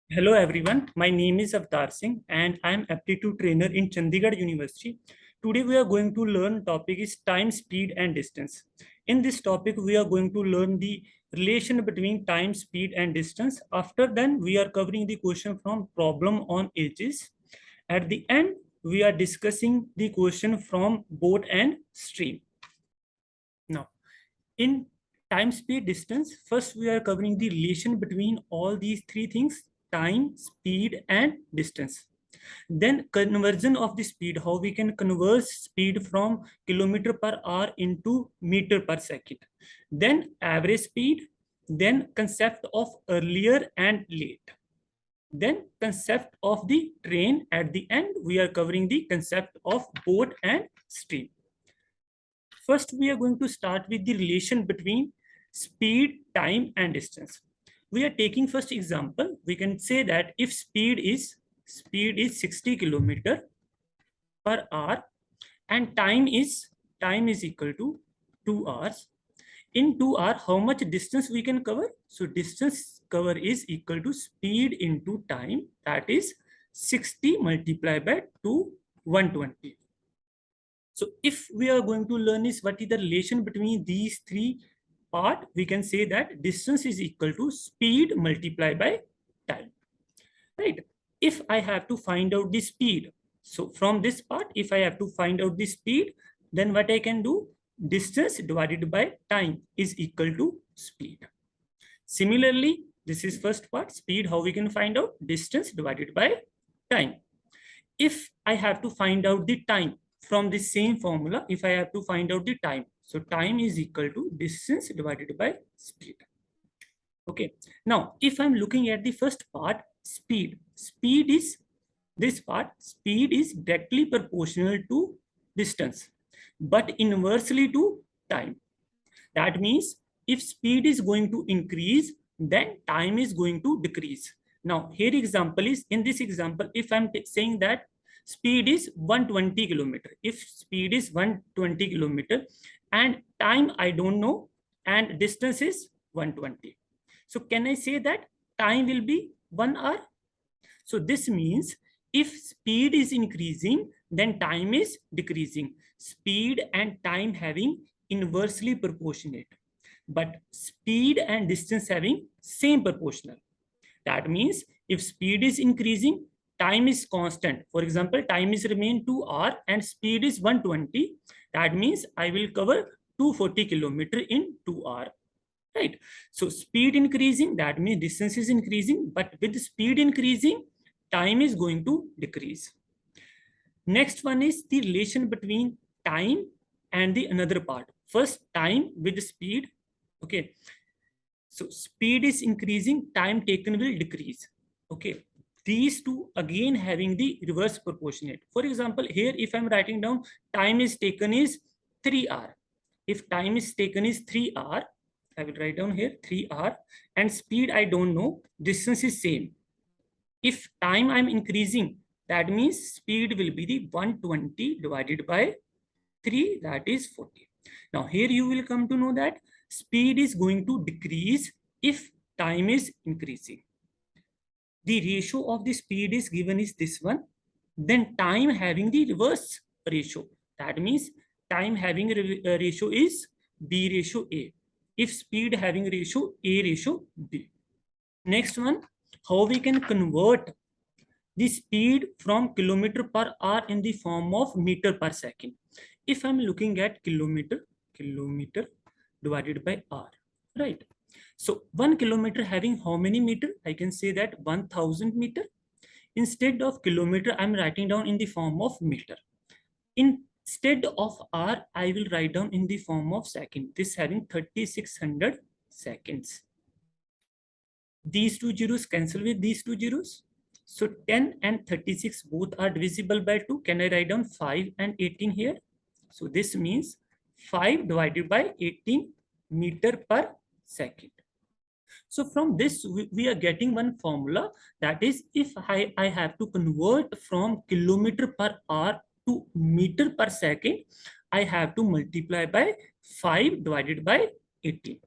Hello everyone, my name is Avtar Singh and I am aptitude trainer in Chandigarh University. Today we are going to learn topic is time, speed and distance. In this topic we are going to learn the relation between time, speed and distance. After then we are covering the question from problem on ages. At the end we are discussing the question from boat and stream. Now in time, speed, distance, first we are covering the relation between all these three things: time, speed and distance. Then conversion of the speed, how we can convert speed from kilometer per hour into meter per second. Then average speed, then concept of earlier and late. Then concept of the train. At the end we are covering the concept of boat and stream. First, we are going to start with the relation between speed, time, and distance. We are taking first example. We can say that if speed is 60 kilometer per hour and time is equal to 2 hours. In 2 hours, how much distance we can cover? So distance cover is equal to speed into time, that is 60 multiplied by 2, 120. So if we are going to learn is what is the relation between these three part, we can say that distance is equal to speed multiplied by time, right? If I have to find out the speed, so from this part, if I have to find out the speed, then what I can do, distance divided by time is equal to speed. Similarly, this is first part, speed, how we can find out, distance divided by time. If I have to find out the time, from the same formula, if I have to find out the time, so time is equal to distance divided by speed. Okay, now if I'm looking at the first part, speed is this part, speed is directly proportional to distance but inversely to time. That means if speed is going to increase, then time is going to decrease. Now here example is, in this example, if I'm saying that speed is 120 kilometer, if speed is 120 kilometer and time I don't know and distance is 120, so can I say that time will be 1 hour? So this means if speed is increasing, then time is decreasing. Speed and time having inversely proportionate, but speed and distance having same proportional. That means if speed is increasing, time is constant. For example, time is remain 2 hours and speed is 120. That means I will cover 240 kilometer in 2 hours. Right? So speed increasing, that means distance is increasing, but with speed increasing, time is going to decrease. Next one is the relation between time and the another part. First, time with speed. Okay. So speed is increasing, time taken will decrease. Okay. These two again having the reverse proportionate. For example, here if I'm writing down time is taken is 3 hours. If time is taken is 3 hours, I will write down here 3 hours and speed I don't know, distance is same. If time I'm increasing, that means speed will be the 120 divided by 3, that is 40. Now here you will come to know that speed is going to decrease if time is increasing. The ratio of the speed is given is this one. Then time having the reverse ratio. That means time having a ratio is B ratio A. If speed having ratio A ratio B. Next one, how we can convert the speed from kilometer per hour in the form of meter per second. If I'm looking at kilometer divided by hour, right? So 1 kilometer having how many meter? I can say that 1000 meter. Instead of kilometer, I'm writing down in the form of meter. Instead of hour, I will write down in the form of second. This having 3600 seconds. These two zeros cancel with these two zeros. So 10 and 36 both are divisible by 2. Can I write down 5 and 18 here? So this means 5 divided by 18 meter per second. So from this, we are getting one formula, that is if I have to convert from kilometer per hour to meter per second, I have to multiply by 5 divided by 18.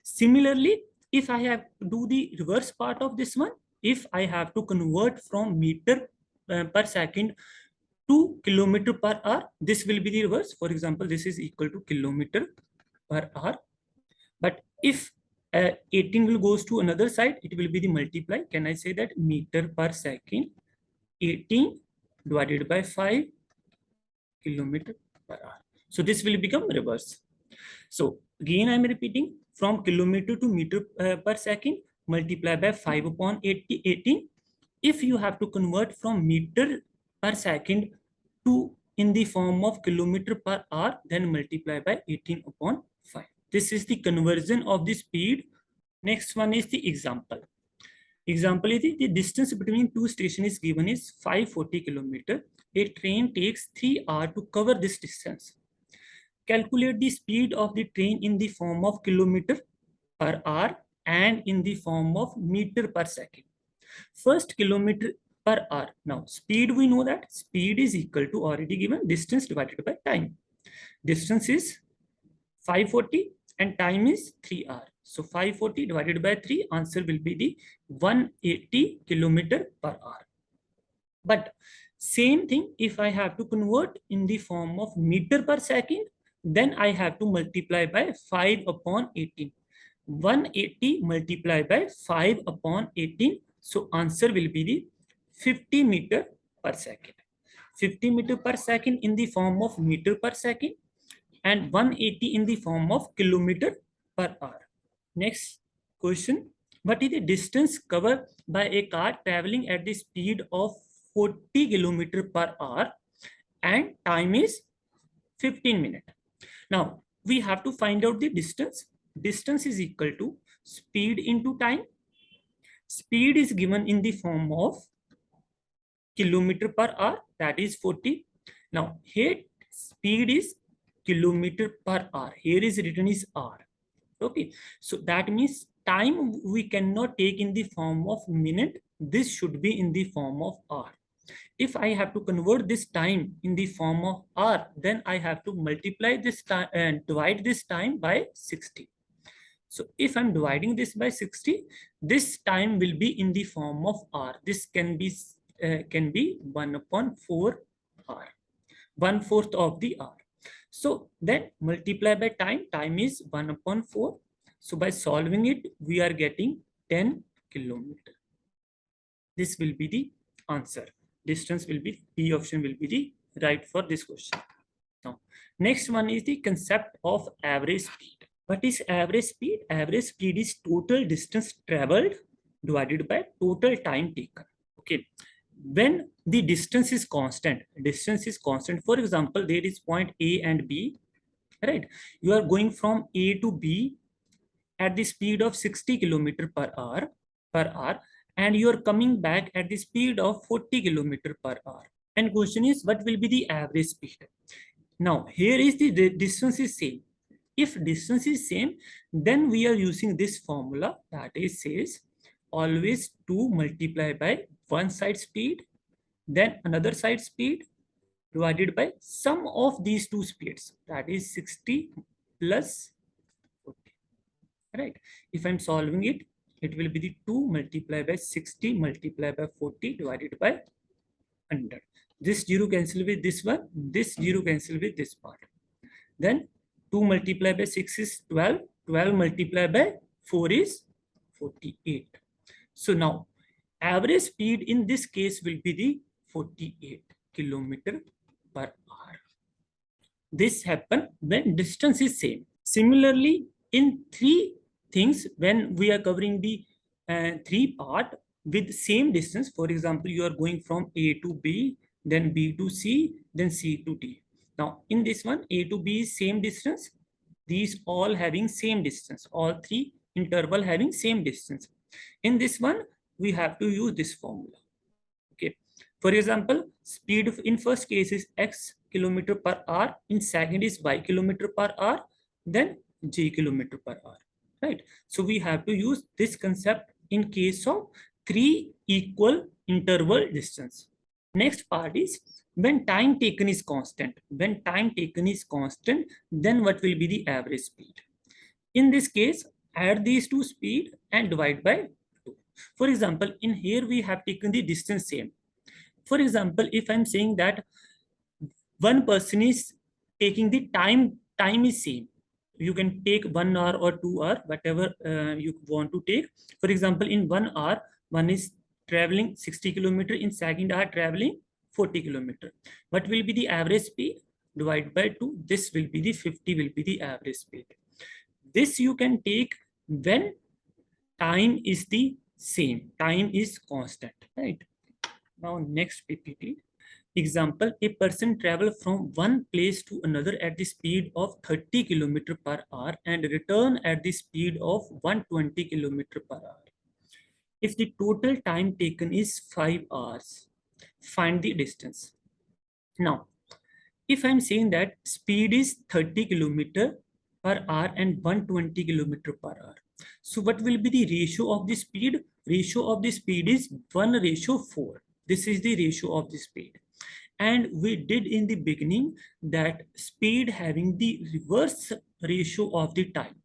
Similarly, if I have to do the reverse part of this one, if I have to convert from meter per second to kilometer per hour, this will be the reverse. For example, this is equal to kilometer per hour. But if 18 will goes to another side, it will be the multiply. Can I say that meter per second 18 divided by 5 kilometer per hour? So this will become reverse. So again, I am repeating, from kilometer to meter per second, multiply by 5 upon 18. If you have to convert from meter per second to in the form of kilometer per hour, then multiply by 18 upon 5. This is the conversion of the speed. Next one is the example. Example is the distance between two stations is given is 540 kilometer. A train takes 3 hours to cover this distance. Calculate the speed of the train in the form of kilometer per hour and in the form of meter per second. First, kilometer per hour. Now, speed, we know that speed is equal to already given distance divided by time. Distance is 540 and time is 3 hours. So 540 divided by 3, answer will be the 180 kilometer per hour. But same thing, if I have to convert in the form of meter per second, then I have to multiply by 5 upon 18. 180 multiplied by 5 upon 18. So answer will be the 50 meter per second. 50 meter per second in the form of meter per second and 180 in the form of kilometer per hour. Next question. What is the distance covered by a car traveling at the speed of 40 kilometer per hour and time is 15 minutes? Now, we have to find out the distance. Distance is equal to speed into time. Speed is given in the form of kilometer per hour, that is 40. Now, here speed is kilometer per hour. Here is written is R. Okay, so that means time we cannot take in the form of minute. This should be in the form of hour. If I have to convert this time in the form of hour, then I have to multiply this time and divide this time by 60. So if I'm dividing this by 60, this time will be in the form of hour. This can be 1 upon 4 hour, 1/4 of the hour. So then multiply by time, time is 1 upon 4. So by solving it, we are getting 10 kilometer. This will be the answer. Distance will be, B option will be the right for this question. Now, next one is the concept of average speed. What is average speed? Average speed is total distance traveled divided by total time taken. Okay. When the distance is constant, for example, there is point A and B, right? You are going from A to B at the speed of 60 kilometer per hour, and you are coming back at the speed of 40 kilometer per hour. And question is, what will be the average speed? Now, here is the distance is same. If distance is same, then we are using this formula, that is says always 2 multiply by one side speed, then another side speed divided by sum of these two speeds, that is 60 plus 40. Right? If I'm solving it, it will be the 2 multiplied by 60 multiplied by 40 divided by 100. This 0 cancel with this one, this 0 cancel with this part. Then 2 multiplied by 6 is 12, 12 multiplied by 4 is 48. So now average speed in this case will be the 48 kilometer per hour. This happens when distance is same. Similarly, in 3 things, when we are covering the 3 part with same distance, for example, you are going from A to B, then B to C, then C to D. Now, in this one, A to B is same distance. These all having same distance. All 3 interval having same distance. In this one, we have to use this formula. Okay. For example, speed in first case is X kilometer per hour. In second is Y kilometer per hour. Then J kilometer per hour. Right. So we have to use this concept in case of 3 equal interval distance. Next part is when time taken is constant. When time taken is constant, then what will be the average speed? In this case, add these two speed and divide by 2. For example, in here we have taken the distance same. For example, if I'm saying that one person is taking the time is same, you can take 1 hour or 2 hour, whatever you want to take. For example, in 1 hour one is traveling 60 kilometer, in second hour traveling 40 kilometer. What will be the average speed? Divide by 2, this will be the 50 will be the average speed. This you can take when time is the same, time is constant, right? Now next PPT. Example, a person travel from one place to another at the speed of 30 km per hour and return at the speed of 120 km per hour. If the total time taken is 5 hours, find the distance. Now, if I'm saying that speed is 30 km per hour and 120 km per hour, so what will be the ratio of the speed? Ratio of the speed is 1:4. This is the ratio of the speed. And we did in the beginning that speed having the reverse ratio of the time.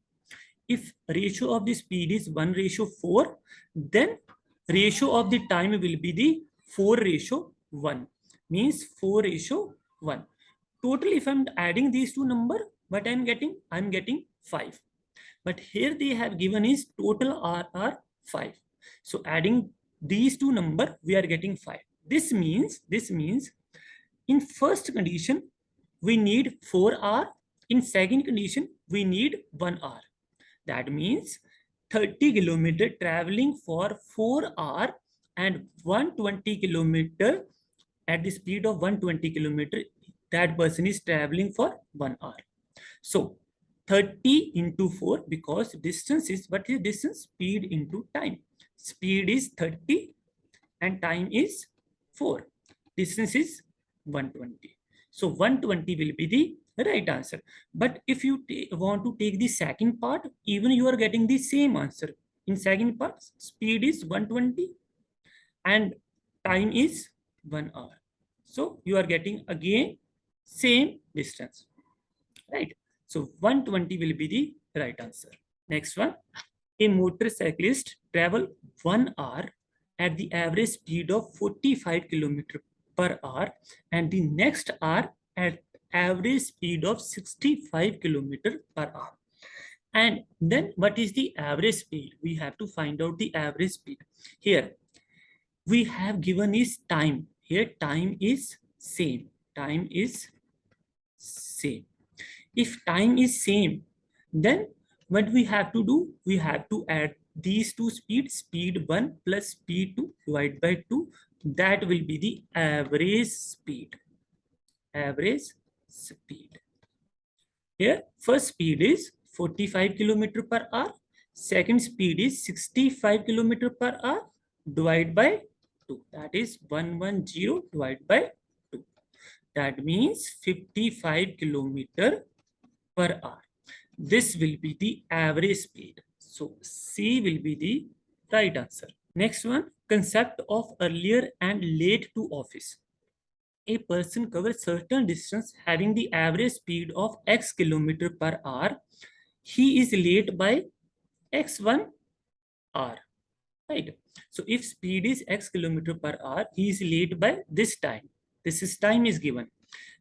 If ratio of the speed is 1:4, then ratio of the time will be the 4:1, means 4:1. Total, if I'm adding these two number, what I'm getting 5. But here they have given is total are 5. So adding these two number, we are getting 5. This means in first condition we need 4 hour, in second condition we need 1 hour. That means 30 kilometer traveling for 4 hour and 120 kilometer at the speed of 120 kilometer, that person is traveling for 1 hour. So 30 into 4, because distance is, what is distance? Speed into time. Speed is 30 and time is 4. Distance is 120. So 120 will be the right answer. But if you want to take the second part, even you are getting the same answer. In second part, speed is 120 and time is 1 hour. So you are getting again same distance, right? So 120 will be the right answer. Next one, a motorcyclist travel 1 hour at the average speed of 45 km per hour and the next hour at average speed of 65 km per hour. And then what is the average speed? We have to find out the average speed. Here we have given is time. Here time is same. Time is same. If time is same, then what we have to do? We have to add these two speeds, speed 1 plus speed 2 divided by 2. That will be the average speed. Average speed. Here, first speed is 45 km per hour. Second speed is 65 km per hour divided by 2. That is 110 divided by 2. That means 55 km per hour. This will be the average speed. So C will be the right answer. Next one, concept of earlier and late to office. A person covers certain distance having the average speed of x km per hour. He is late by x1 hour, right? So if speed is x km per hour, he is late by this time. This is time is given.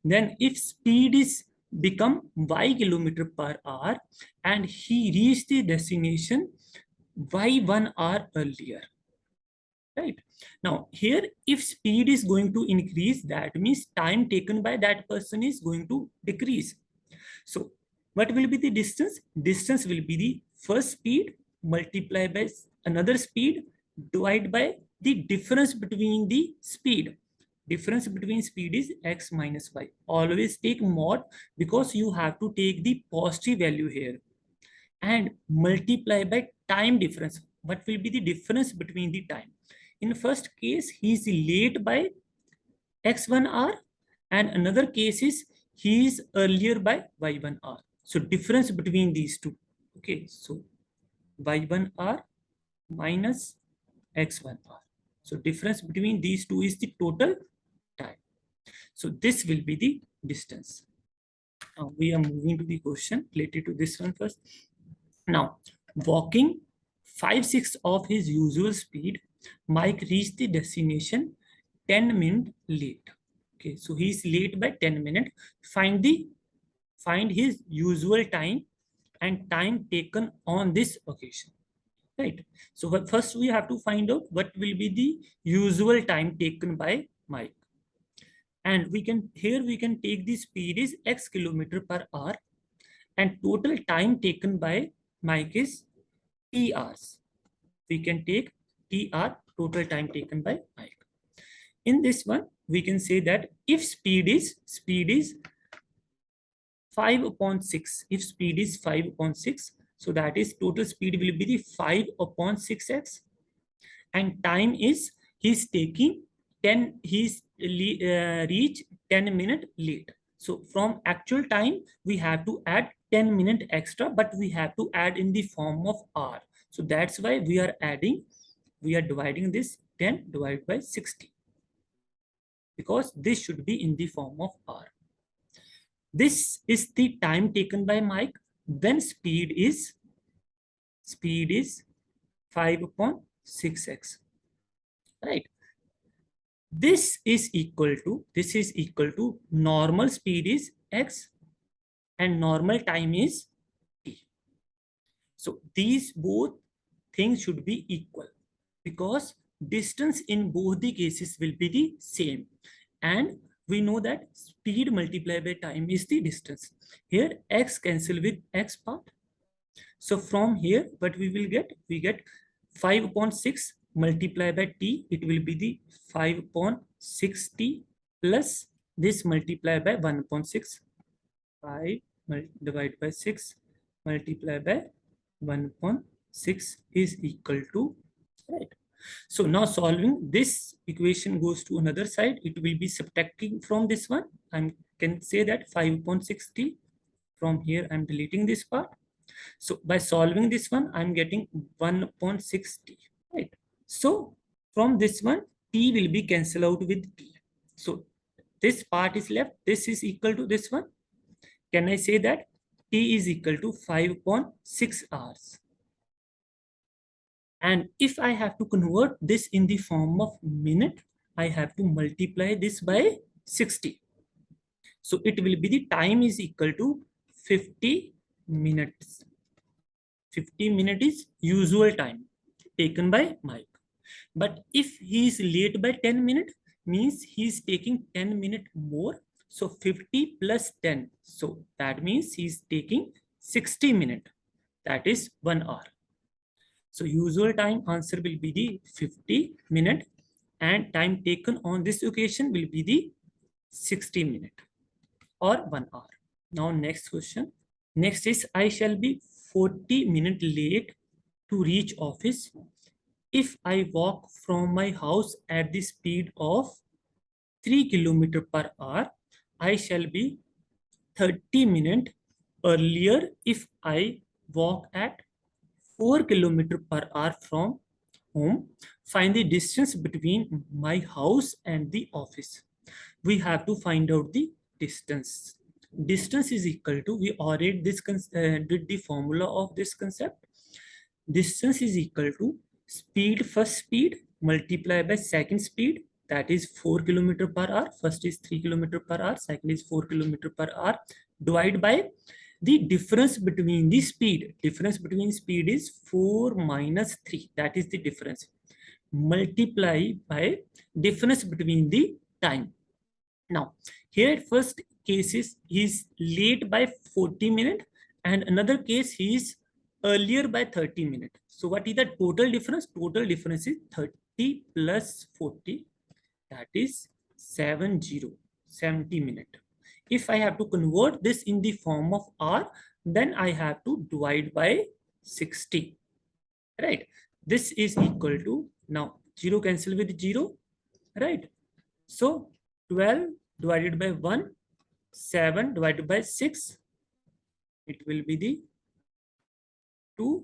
Then if speed is become y km per hour and he reached the destination y 1 hour earlier, right? Now here, if speed is going to increase, that means time taken by that person is going to decrease. So what will be the distance? Distance will be the first speed multiplied by another speed divided by the difference between the speed. Difference between speed is x minus y. Always take mod, because you have to take the positive value here and multiply by time difference. What will be the difference between the time? In the first case, he is late by x1 hour, and another case is he is earlier by y1 hour. So difference between these two. Okay, so y1 hour minus x1 hour. So difference between these two is the total time. So this will be the distance. Now we are moving to the question related to this one first. Now, walking 5/6 of his usual speed, Mike reached the destination 10 minutes late. Okay, so he's late by 10 minutes. Find his usual time and time taken on this occasion. Right. So first we have to find out what will be the usual time taken by Mike. And we can take the speed is x kilometer per hour, and total time taken by Mike is t hours. We can take TR, total time taken by Mike. In this one, we can say that if speed is 5 upon 6, if speed is 5 upon 6, so that is total speed will be the 5 upon 6x, and time is he's taking 10, reach 10 minute late. So from actual time, we have to add 10 minute extra, but we have to add in the form of hour. So that's why we are dividing this 10 divided by 60, because this should be in the form of hour. This is the time taken by Mike. Then speed is 5 upon 6x, right? This is equal to normal speed is x and normal time is t. So these both things should be equal, because distance in both the cases will be the same, and we know that speed multiplied by time is the distance. Here x cancel with x part. So from here what we will get, we get 5 upon 6 multiplied by t, it will be the 5 upon 6t plus this multiplied by 1 upon 6, 5 divided by 6 multiplied by 1 upon 6 is equal to, right? So now solving this equation goes to another side, it will be subtracting from this one. I can say that 5 upon 6t, from here I'm deleting this part. So by solving this one, I'm getting 1 upon 6t, right? So from this one, t will be cancelled out with t. So this part is left, this is equal to this one. Can I say that t is equal to 5 upon 6 hours? And if I have to convert this in the form of minute, I have to multiply this by 60. So it will be the time is equal to 50 minutes. 50 minutes is usual time taken by Mike. But if he is late by 10 minutes, means he is taking 10 minutes more. So 50 plus 10. So that means he is taking 60 minutes. That is 1 hour. So usual time answer will be the 50 minutes, and time taken on this occasion will be the 60 minutes or 1 hour. Now next question. Next is I shall be 40 minutes late to reach office. If I walk from my house at the speed of 3 km per hour, I shall be 30 minutes earlier if I walk at 4 km per hour from home. Find the distance between my house and the office. We have to find out the distance. Distance is equal to, we already did the formula of this concept. Distance is equal to speed, first speed multiplied by second speed, that is 4 km per hour. First is 3 km per hour, second is 4 km per hour, divided by the difference between the speed. Difference between speed is 4 minus 3, that is the difference, multiply by difference between the time. Now here first case is he is late by 40 minutes, and another case he is earlier by 30 minutes. So what is the total difference? Total difference is 30 plus 40, that is 70 minutes. If I have to convert this in the form of hour, then I have to divide by 60, right? This is equal to, now 0 cancel with 0, right? So 12 divided by 1, 7 divided by 6, it will be the 2.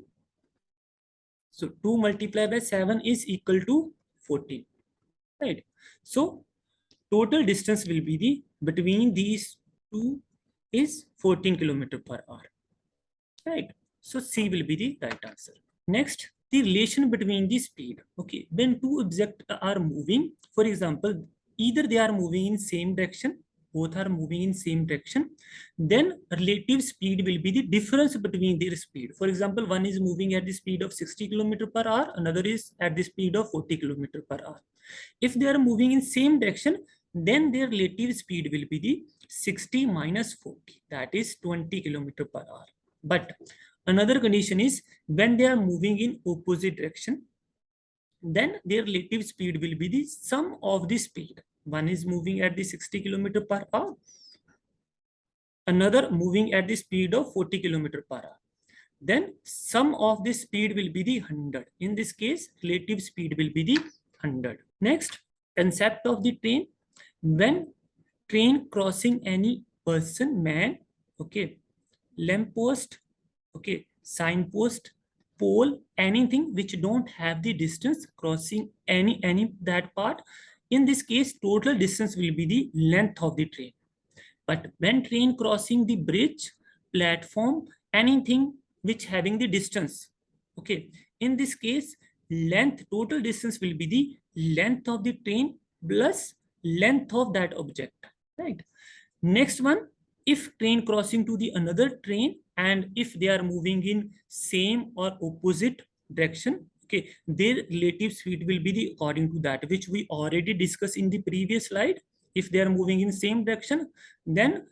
So 2 multiplied by 7 is equal to 14, right? So total distance will be the between these two is 14 km per hour, right? So C will be the right answer. Next, the relation between the speed. Okay, when two objects are moving, for example, either they are moving in same direction, both are moving in same direction, then relative speed will be the difference between their speed. For example, one is moving at the speed of 60 km per hour, another is at the speed of 40 km per hour. If they are moving in same direction, then their relative speed will be the 60 minus 40, that is 20 km per hour. But another condition is when they are moving in opposite direction, then their relative speed will be the sum of the speed. One is moving at the 60 km per hour, another moving at the speed of 40 km per hour. Then sum of the speed will be the 100. In this case, relative speed will be the 100. Next, concept of the train. When train crossing any person, man, okay, lamppost, okay, signpost, pole, anything which don't have the distance crossing any that part. In this case, total distance will be the length of the train. But when train crossing the bridge, platform, anything which having the distance, okay, in this case, length, total distance will be the length of the train plus length of that object, right? Next one, if train crossing to the another train and if they are moving in same or opposite direction, okay, their relative speed will be the according to that which we already discussed in the previous slide. If they are moving in same direction, then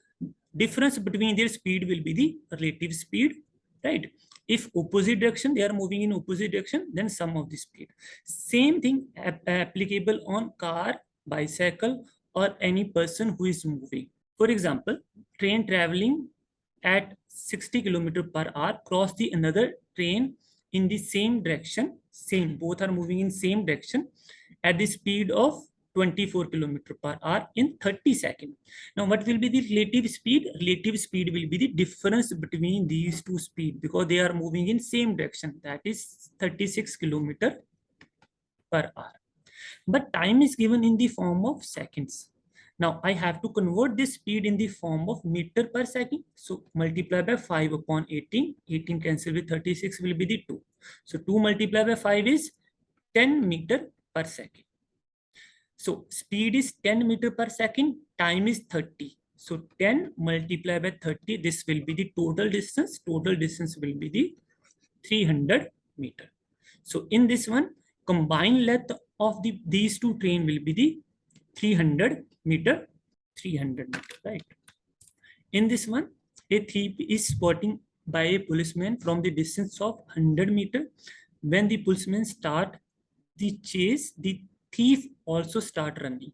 difference between their speed will be the relative speed, right? If opposite direction, they are moving in opposite direction, then sum of the speed. Same thing applicable on car, bicycle, or any person who is moving. For example, train traveling at 60 km per hour cross the another train in the same direction, same, both are moving in same direction at the speed of 24 km per hour in 30 seconds. Now, what will be the relative speed? Relative speed will be the difference between these two speeds because they are moving in same direction, that is 36 km per hour. But time is given in the form of seconds. Now I have to convert this speed in the form of meter per second. So multiply by 5 upon 18. 18 cancel with 36 will be the 2. So 2 multiplied by 5 is 10 meter per second. So speed is 10 meter per second. Time is 30. So 10 multiplied by 30. This will be the total distance. Total distance will be the 300 meter. So in this one, combined length of these two train will be the 300 meter, 300 meter, right? In this one, a thief is spotted by a policeman from the distance of 100 meter. When the policeman start the chase, the thief also start running.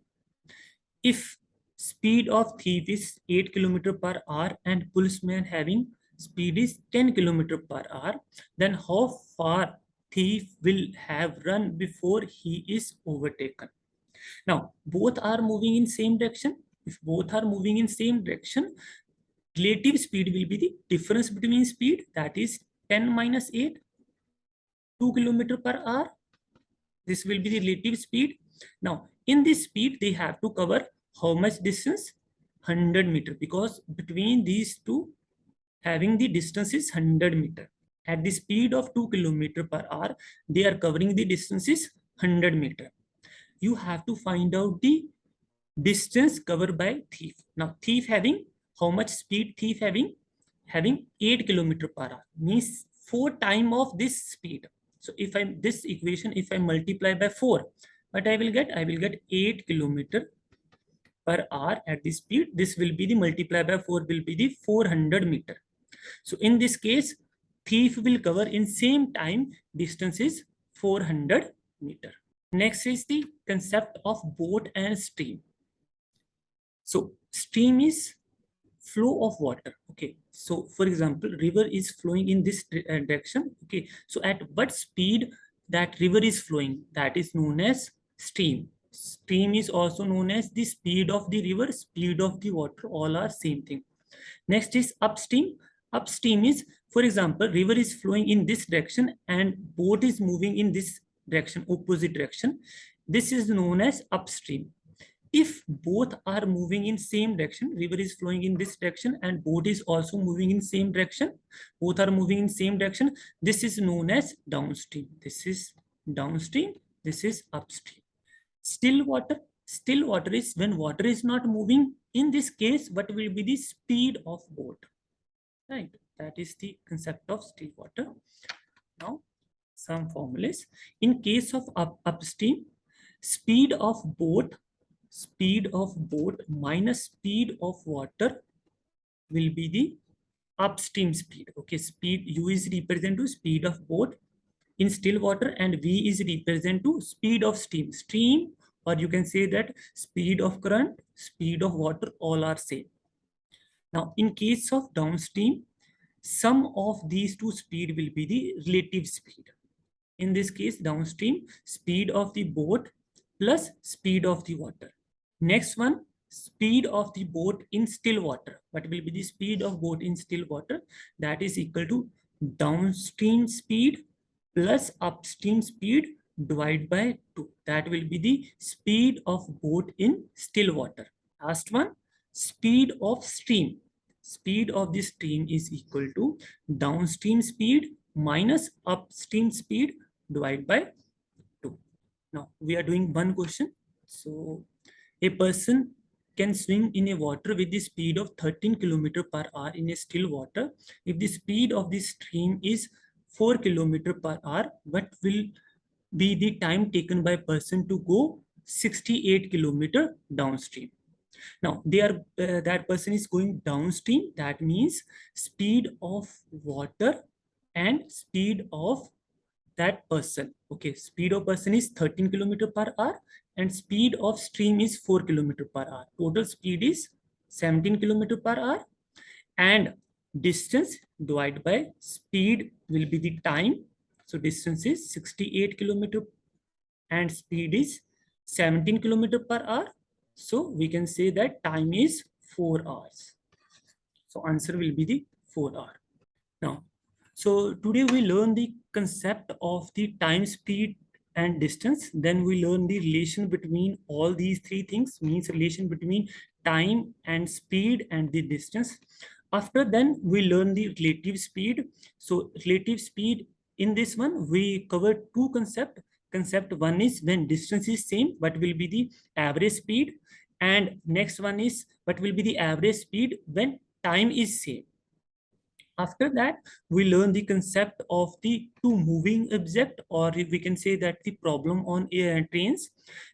If speed of thief is 8 km per hour and policeman having speed is 10 km per hour, then how far thief will have run before he is overtaken? Now, both are moving in same direction. If both are moving in same direction, relative speed will be the difference between speed, that is 10 minus 8, 2 km per hour. This will be the relative speed. Now, in this speed, they have to cover how much distance? 100 meter, because between these two, having the distance is 100 meter. At the speed of 2 km per hour, they are covering the distance is 100 meter. You have to find out the distance covered by thief. Now, thief having how much speed? Thief having 8 km per hour, means 4 times of this speed. So if I this equation, if I multiply by 4, what I will get? I will get 8 km per hour at this speed. This will be the multiply by 4 will be the 400 meter. So in this case, thief will cover in same time distance is 400 meter. Next is the concept of boat and stream. So stream is flow of water. Okay. So for example, river is flowing in this direction. Okay. So at what speed that river is flowing, that is known as stream. Stream is also known as the speed of the river, speed of the water, all are same thing. Next is upstream. Upstream is, for example, river is flowing in this direction and boat is moving in this direction, opposite direction. This is known as upstream. if both are moving in same direction, river is flowing in this direction and boat is also moving in same direction, both are moving in same direction, this is known as downstream. This is downstream, this is upstream. Still water is when water is not moving. In this case, what will be the speed of boat? Right, that is the concept of still water. Now, some formulas. In case of upstream, speed of boat minus speed of water will be the upstream speed. Okay, speed U is represent to speed of boat in still water and V is represent to speed of stream, or you can say that speed of current, speed of water, all are same. Now, in case of downstream, sum of these two speed will be the relative speed. In this case, downstream, speed of the boat plus speed of the water. Next one, speed of the boat in still water. What will be the speed of boat in still water? That is equal to downstream speed plus upstream speed divided by 2. That will be the speed of boat in still water. Last one, speed of stream. Speed of the stream is equal to downstream speed minus upstream speed divided by 2. Now we are doing one question. So a person can swim in a water with the speed of 13 km per hour in a still water. If the speed of the stream is 4 km per hour, what will be the time taken by person to go 68 km downstream? Now that person is going downstream. That means speed of water and speed of that person. Okay, speed of person is 13 km per hour and speed of stream is 4 km per hour. Total speed is 17 km per hour and distance divided by speed will be the time. So distance is 68 km and speed is 17 km per hour. So we can say that time is 4 hours. So answer will be the 4 hour. Now, so today we learn the concept of the time, speed and distance. Then we learn the relation between all these three things, means relation between time and speed and the distance. After then we learn the relative speed. So relative speed, in this one we cover two concepts. Concept one is when distance is same, what will be the average speed, and next one is what will be the average speed when time is same. After that, we learn the concept of the two moving object, or we can say that the problem on trains.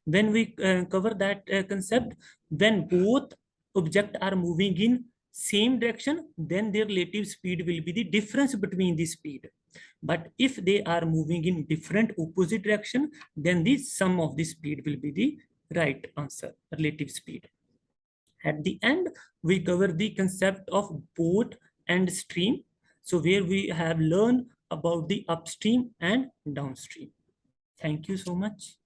When we cover that concept, when both objects are moving in same direction, then their relative speed will be the difference between the speed. But if they are moving in different opposite direction, then the sum of the speed will be the right answer, relative speed. At the end, we cover the concept of boat and stream. So where we have learned about the upstream and downstream. Thank you so much.